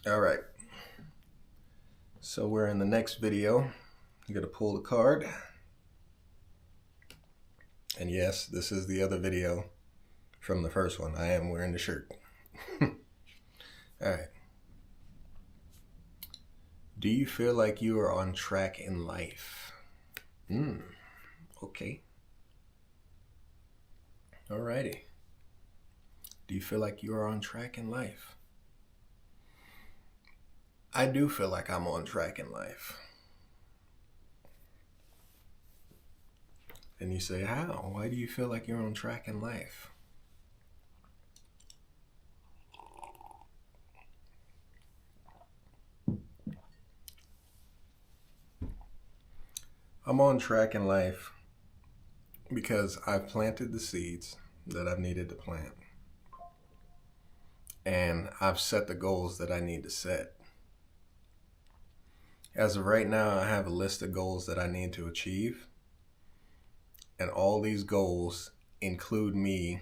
All right, so we're in the next video. You gotta pull the card. And yes, this is the other video from the first one. I am wearing the shirt. All right. Do you feel like you are on track in life? Okay. Alrighty. Do you feel like you are on track in life? I do feel like I'm on track in life. And you say, how? Why do you feel like you're on track in life? I'm on track in life because I've planted the seeds that I've needed to plant. And I've set the goals that I need to set. As of right now, I have a list of goals that I need to achieve. And all these goals include me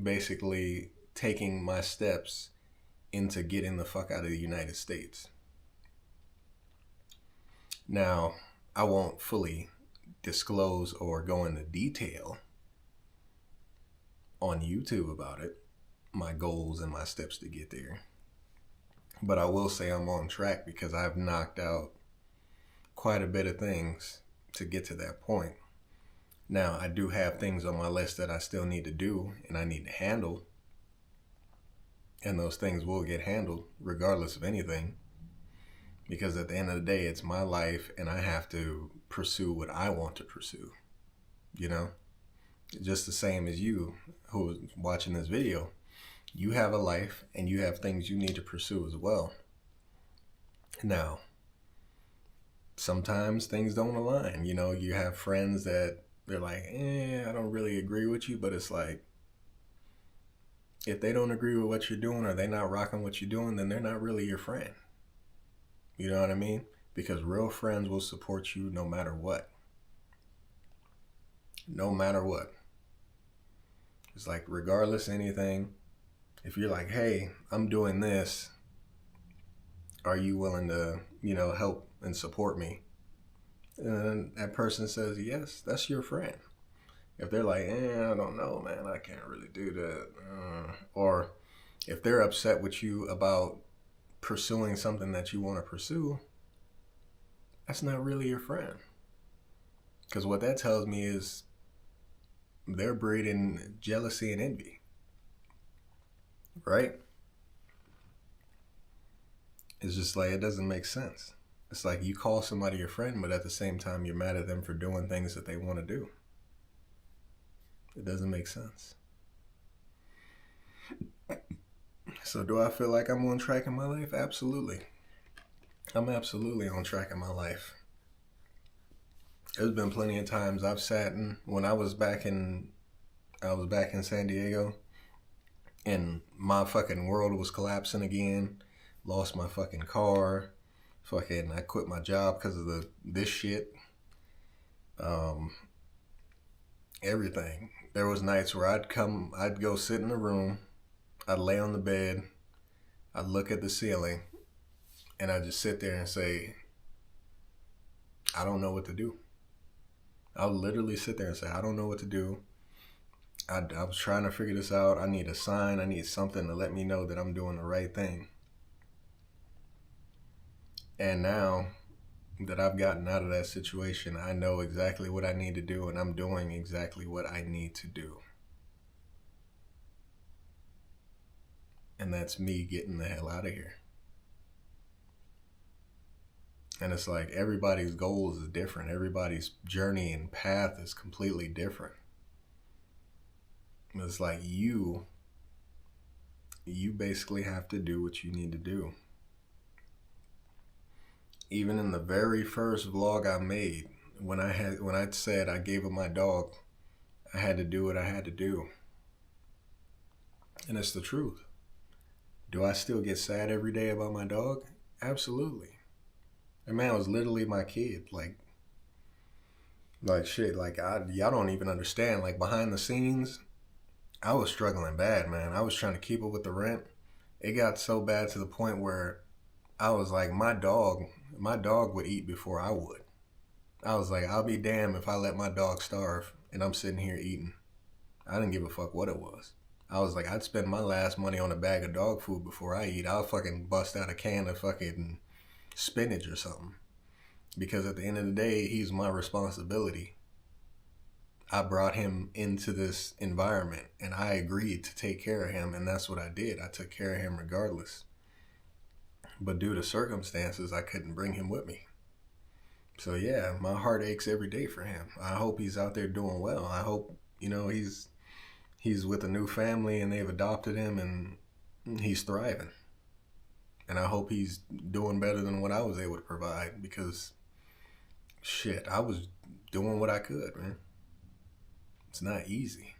basically taking my steps into getting the fuck out of the United States. Now, I won't fully disclose or go into detail on YouTube about it, my goals and my steps to get there. But I will say I'm on track because I've knocked out quite a bit of things to get to that point. Now, I do have things on my list that I still need to do and I need to handle. And those things will get handled regardless of anything. Because at the end of the day, it's my life and I have to pursue what I want to pursue. You know? Just the same as you who is watching this video. You have a life and you have things you need to pursue as well. Now, sometimes things don't align. You know, you have friends that they're like, I don't really agree with you, but it's like, if they don't agree with what you're doing or they're not rocking what you're doing, then they're not really your friend. You know what I mean? Because real friends will support you no matter what. No matter what. It's like, regardless of anything, if you're like, hey, I'm doing this, are you willing to, help and support me? And then that person says, yes, that's your friend. If they're like, I don't know, man, I can't really do that. Or if they're upset with you about pursuing something that you want to pursue, that's not really your friend. Because what that tells me is they're breeding jealousy and envy. Right? It's just like, it doesn't make sense. It's like you call somebody your friend, but at the same time, you're mad at them for doing things that they want to do. It doesn't make sense. So do I feel like I'm on track in my life? Absolutely. I'm absolutely on track in my life. There's been plenty of times I've sat in, when I was back in San Diego and my fucking world was collapsing again. Lost my fucking car. I quit my job because of this shit. Everything. There was nights where I'd go sit in the room, I'd lay on the bed, I'd look at the ceiling, and I'd just sit there and say, I don't know what to do. I would literally sit there and say, I don't know what to do. I was trying to figure this out. I need a sign. I need something to let me know that I'm doing the right thing. And now that I've gotten out of that situation, I know exactly what I need to do, and I'm doing exactly what I need to do. And that's me getting the hell out of here. And it's like everybody's goals is different. Everybody's journey and path is completely different. It's like you basically have to do what you need to do. Even in the very first vlog I made, when I said I gave up my dog, I had to do what I had to do. And it's the truth. Do I still get sad every day about my dog? Absolutely. That man was literally my kid. Like shit, y'all don't even understand. Like behind the scenes, I was struggling bad, man. I was trying to keep up with the rent. It got so bad to the point where I was like, my dog would eat before I would. I was like, I'll be damned if I let my dog starve and I'm sitting here eating. I didn't give a fuck what it was. I was like, I'd spend my last money on a bag of dog food before I eat. I'll fucking bust out a can of fucking spinach or something. Because at the end of the day, he's my responsibility. I brought him into this environment and I agreed to take care of him, and that's what I did. I took care of him regardless. But due to circumstances, I couldn't bring him with me. So yeah, my heart aches every day for him. I hope he's out there doing well. I hope, he's with a new family and they've adopted him and he's thriving. And I hope he's doing better than what I was able to provide, because shit, I was doing what I could, man. It's not easy.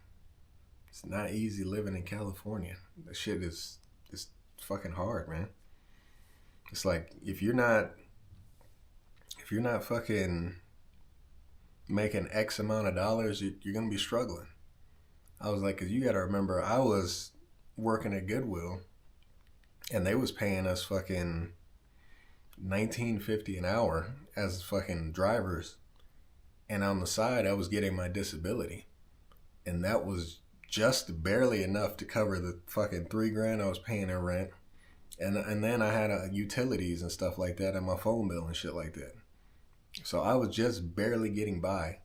It's not easy living in California. That shit is it's fucking hard, man. It's like if you're not fucking making X amount of dollars, you're gonna be struggling. I was like, cause you gotta remember, I was working at Goodwill, and they was paying us fucking $19.50 an hour as fucking drivers, and on the side I was getting my disability, and that was just barely enough to cover the fucking $3,000 I was paying in rent, and then I had utilities and stuff like that, and my phone bill and shit like that. So I was just barely getting by.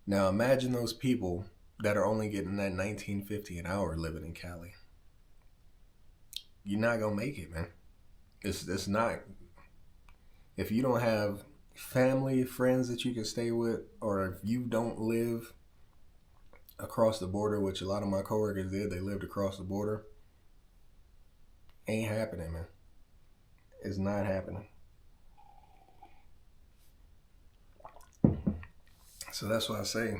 Now imagine those people that are only getting that $19.50 an hour living in Cali. You're not gonna make it, man. It's not. If you don't have family, friends that you can stay with, or if you don't live across the border, which a lot of my coworkers did, they lived across the border, ain't happening, man. It's not happening. So that's why I say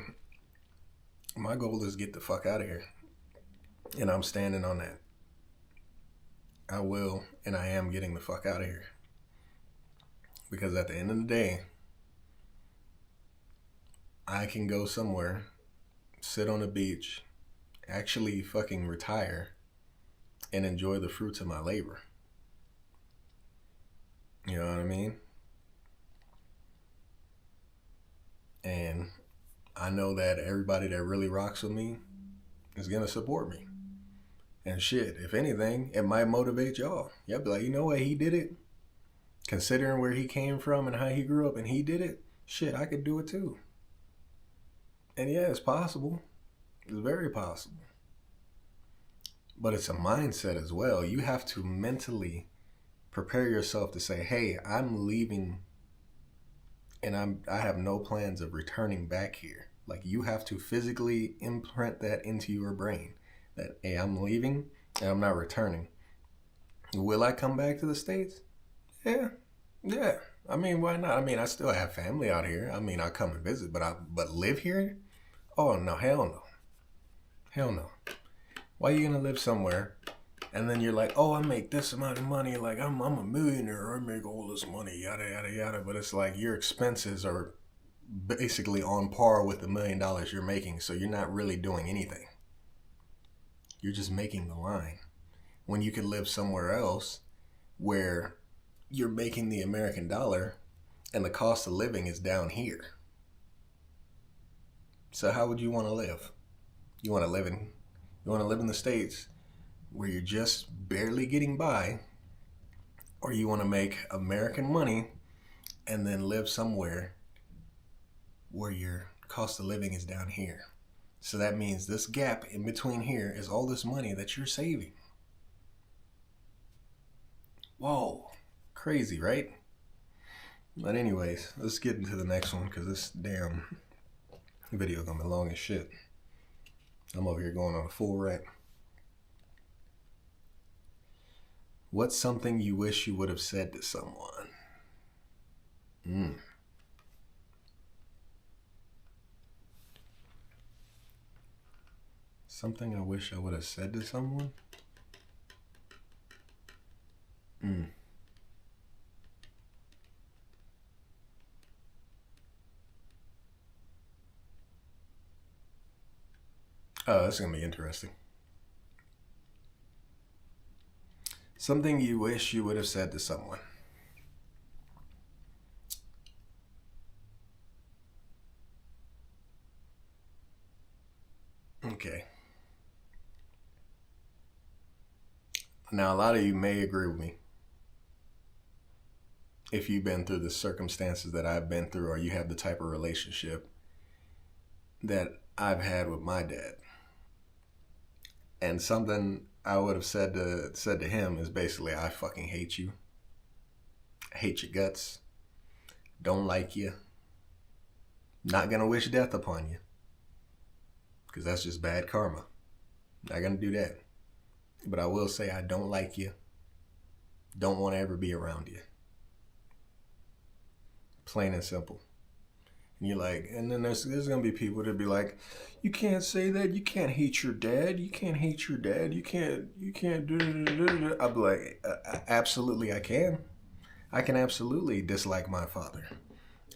my goal is get the fuck out of here. And I'm standing on that. I will, and I am getting the fuck out of here. Because at the end of the day, I can go somewhere, sit on a beach, actually fucking retire, and enjoy the fruits of my labor. You know what I mean? And I know that everybody that really rocks with me is going to support me. And shit, if anything, it might motivate y'all. Y'all be like, you know what, he did it? Considering where he came from and how he grew up and he did it, shit, I could do it too. And yeah, it's possible. It's very possible. But it's a mindset as well. You have to mentally prepare yourself to say, hey, I'm leaving and I have no plans of returning back here. Like, you have to physically imprint that into your brain that, hey, I'm leaving and I'm not returning. Will I come back to the States? Yeah. I mean, why not? I mean, I still have family out here. I mean, I come and visit, but live here? Oh no, hell no. Why are you gonna live somewhere and then you're like, oh, I make this amount of money, like I'm a millionaire, I make all this money, yada yada yada. But it's like your expenses are basically on par with the $1 million you're making, so you're not really doing anything. You're just making the line. When you can live somewhere else where you're making the American dollar and the cost of living is down here. So how would you want to live? You want to live in the States where you're just barely getting by, or you want to make American money and then live somewhere where your cost of living is down here. So that means this gap in between here is all this money that you're saving. Whoa, crazy, right? But anyways, let's get into the next one, because this damn video gonna be long as shit. I'm over here going on a full rant. What's something you wish you would have said to someone? Something I wish I would have said to someone? Oh, this is going to be interesting. Something you wish you would have said to someone. Okay. Now, a lot of you may agree with me if you've been through the circumstances that I've been through, or you have the type of relationship that I've had with my dad. And something I would have said to him is basically, I fucking hate you. I hate your guts. Don't like you. Not gonna wish death upon you. Because that's just bad karma. Not gonna do that. But I will say I don't like you. Don't want to ever be around you. Plain and simple. And you're like, and then there's gonna be people that be like, you can't say that. You can't hate your dad. You can't hate your dad. You can't do. I'll be like, absolutely I can. I can absolutely dislike my father.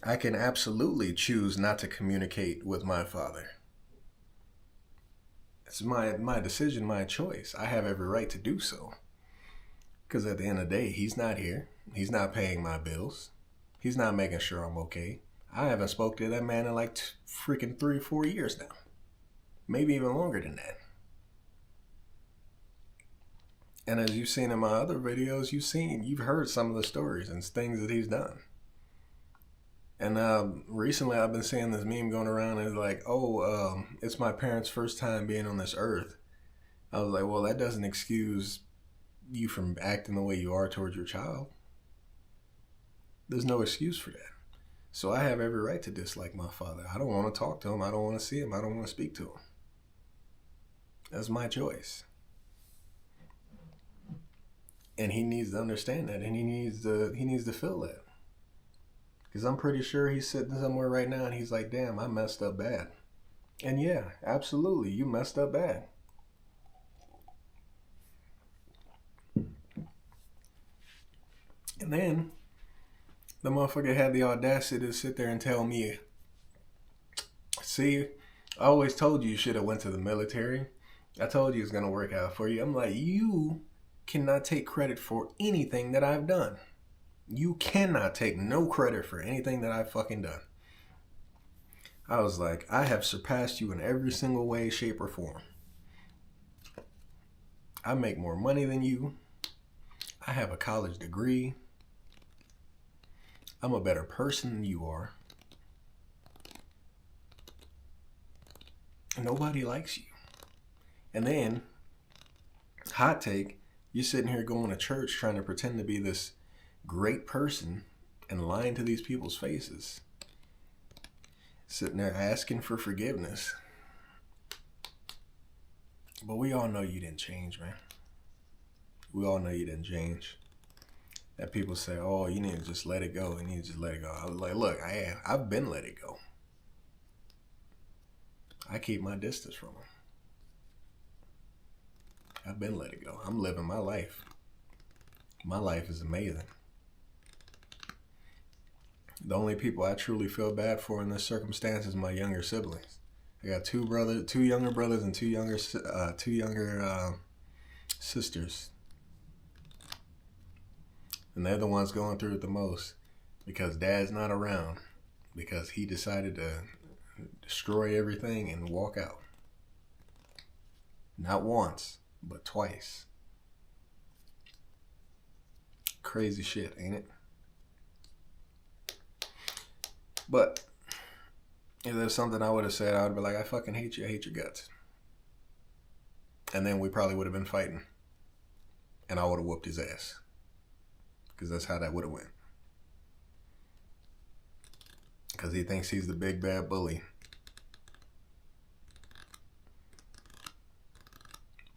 I can absolutely choose not to communicate with my father. It's my decision, my choice. I have every right to do so. Because at the end of the day, he's not here. He's not paying my bills. He's not making sure I'm okay. I haven't spoke to that man in like freaking 3 or 4 years now. Maybe even longer than that. And as you've seen in my other videos, you've heard some of the stories and things that he's done. And recently I've been seeing this meme going around and it's like, it's my parents' first time being on this earth. I was like, well, that doesn't excuse you from acting the way you are towards your child. There's no excuse for that. So I have every right to dislike my father. I don't want to talk to him. I don't want to see him. I don't want to speak to him. That's my choice. And he needs to understand that, and he needs to feel that. Because I'm pretty sure he's sitting somewhere right now and he's like, damn, I messed up bad. And yeah, absolutely, you messed up bad. And then the motherfucker had the audacity to sit there and tell me, see, I always told you should have went to the military. I told you it was going to work out for you. I'm like, you cannot take credit for anything that I've done. You cannot take no credit for anything that I've fucking done. I was like, I have surpassed you in every single way, shape, or form. I make more money than you. I have a college degree. I'm a better person than you are. And nobody likes you. And then, hot take, you're sitting here going to church trying to pretend to be this great person and lying to these people's faces. Sitting there asking for forgiveness. But we all know you didn't change, man. We all know you didn't change. That people say, oh, you need to just let it go. You need to just let it go. I was like, look, I've been let it go. I keep my distance from him. I've been let it go. I'm living my life. My life is amazing. The only people I truly feel bad for in this circumstance is my younger siblings. I got two younger brothers and two younger sisters. And they're the ones going through it the most because dad's not around, because he decided to destroy everything and walk out. Not once, but twice. Crazy shit, ain't it? But if there's something I would have said, I would be like, I fucking hate you. I hate your guts. And then we probably would have been fighting. And I would have whooped his ass. Because that's how that would have went. Because he thinks he's the big bad bully.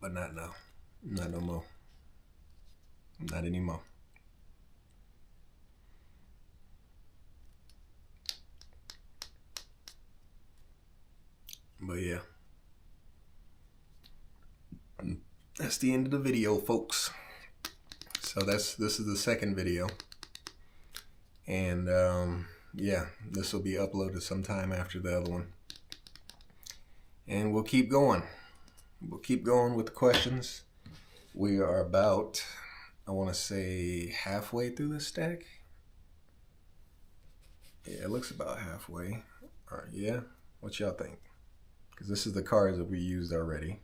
But not now. Not no more. Not anymore. But yeah. That's the end of the video, folks. So this is the second video. And yeah, this will be uploaded sometime after the other one. And we'll keep going. We'll keep going with the questions. We are about I want to say halfway through the stack. Yeah, it looks about halfway. All right, yeah. What y'all think? Because this is the cards that we used already.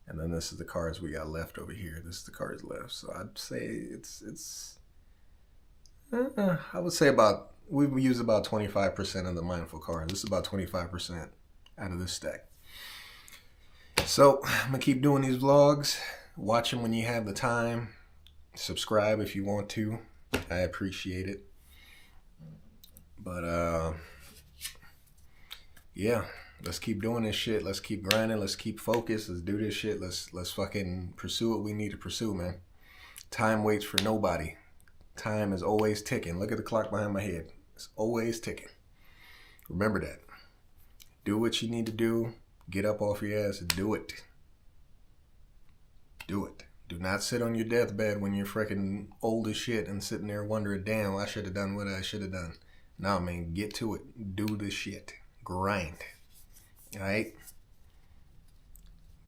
And then this is the cards we got left over here. This is the cards left. So I'd say it's I would say we've used about 25% of the mindful cards. This is about 25% out of this stack. So I'm gonna keep doing these vlogs. Watch them when you have the time. Subscribe if you want to. I appreciate it. But yeah, let's keep doing this shit. Let's keep grinding. Let's keep focused. Let's do this shit. Let's fucking pursue what we need to pursue, man. Time waits for nobody. Time is always ticking. Look at the clock behind my head. It's always ticking. Remember that. Do what you need to do. Get up off your ass and do it. Do it. Do not sit on your deathbed when you're freaking old as shit and sitting there wondering, damn, I should have done what I should have done. Nah, man, get to it. Do the shit. Grind. All right?